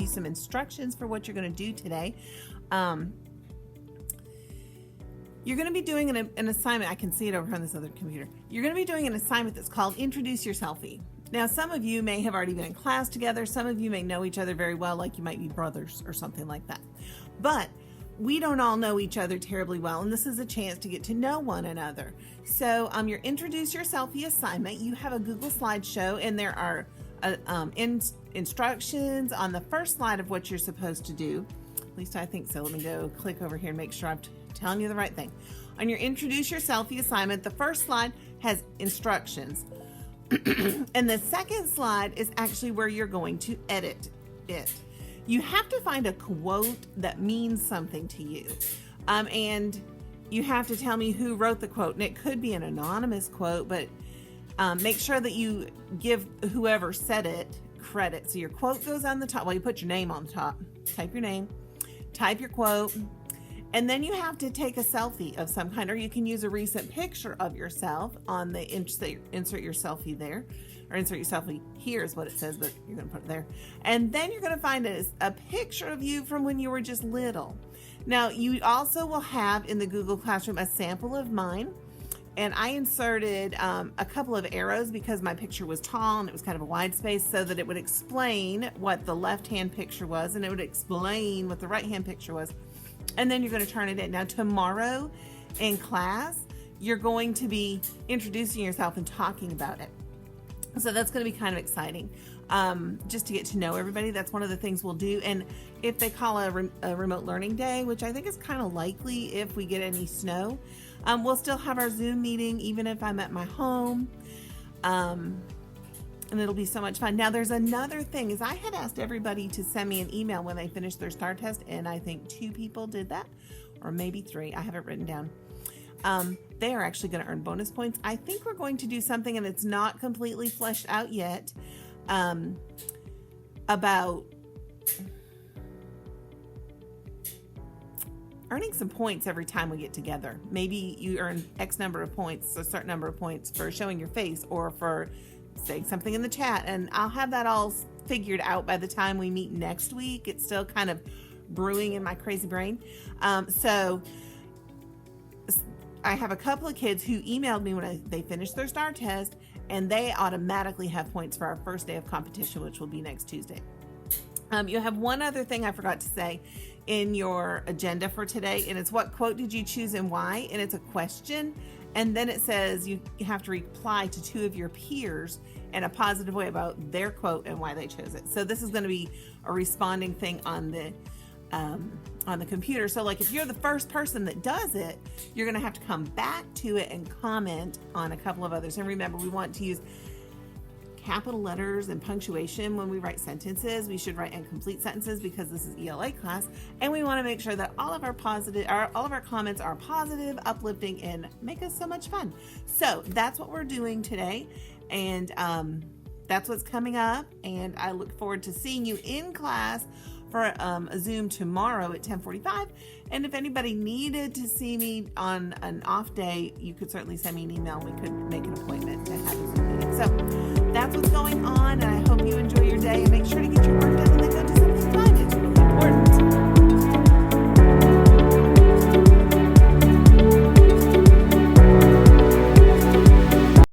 you some instructions for what you're going to do today. You're going to be doing an assignment. I can see it over on this other computer. You're going to be doing an assignment that's called Introduce Your Selfie. Now, some of you may have already been in class together. Some of you may know each other very well, like you might be brothers or something like that. But we don't all know each other terribly well, and this is a chance to get to know one another. So your Introduce Your Selfie assignment, you have a Google slideshow, and there are instructions on the first slide of what you're supposed to do. At least I think so. Let me go click over here and make sure I'm telling you the right thing. On your Introduce Your Selfie assignment, the first slide has instructions. And the second slide is actually where you're going to edit it. You have to find a quote that means something to you. And you have to tell me who wrote the quote. And it could be an anonymous quote, but make sure that you give whoever said it credit. So your quote goes on the top. Well, you put your name on the top. Type your name. Type your quote. And then you have to take a selfie of some kind, or you can use a recent picture of yourself on the insert your selfie there, or insert your selfie here is what it says, but you're going to put it there. And then you're going to find a picture of you from when you were just little. Now, you also will have in the Google Classroom a sample of mine. And I inserted a couple of arrows because my picture was tall and it was kind of a wide space, so that it would explain what the left-hand picture was and it would explain what the right-hand picture was. And then you're going to turn it in. Now, tomorrow in class, you're going to be introducing yourself and talking about it. So that's going to be kind of exciting, just to get to know everybody. That's one of the things we'll do. And if they call a remote learning day, which I think is kind of likely if we get any snow, we'll still have our Zoom meeting, even if I'm at my home. And it'll be so much fun. Now, there's another thing, is I had asked everybody to send me an email when they finished their STAR test, and I think 2 people did that, or maybe 3. I have it written down. They are actually going to earn bonus points. I think we're going to do something, and it's not completely fleshed out yet, about earning some points every time we get together. Maybe you earn X number of points, a certain number of points for showing your face or for saying something in the chat, and I'll have that all figured out by the time we meet next week. It's still kind of brewing in my crazy brain. So I have a couple of kids who emailed me when they finished their STAR test, and they automatically have points for our first day of competition, which will be next Tuesday. You have one other thing I forgot to say in your agenda for today, and it's what quote did you choose and why? And it's a question. And then it says you have to reply to 2 of your peers in a positive way about their quote and why they chose it. So this is going to be a responding thing on the computer. So like if you're the first person that does it, you're going to have to come back to it and comment on a couple of others. And remember, we want to use capital letters and punctuation when we write sentences. We should write incomplete sentences because this is ELA class, and we want to make sure that all of our comments are positive, uplifting, and make us so much fun. So that's what we're doing today, and that's what's coming up. And I look forward to seeing you in class for a Zoom tomorrow at 10:45. And if anybody needed to see me on an off day, you could certainly send me an email and we could make an appointment to have a Zoom meeting. So that's what's going on, and I hope you enjoy your day, and make sure to get your work done.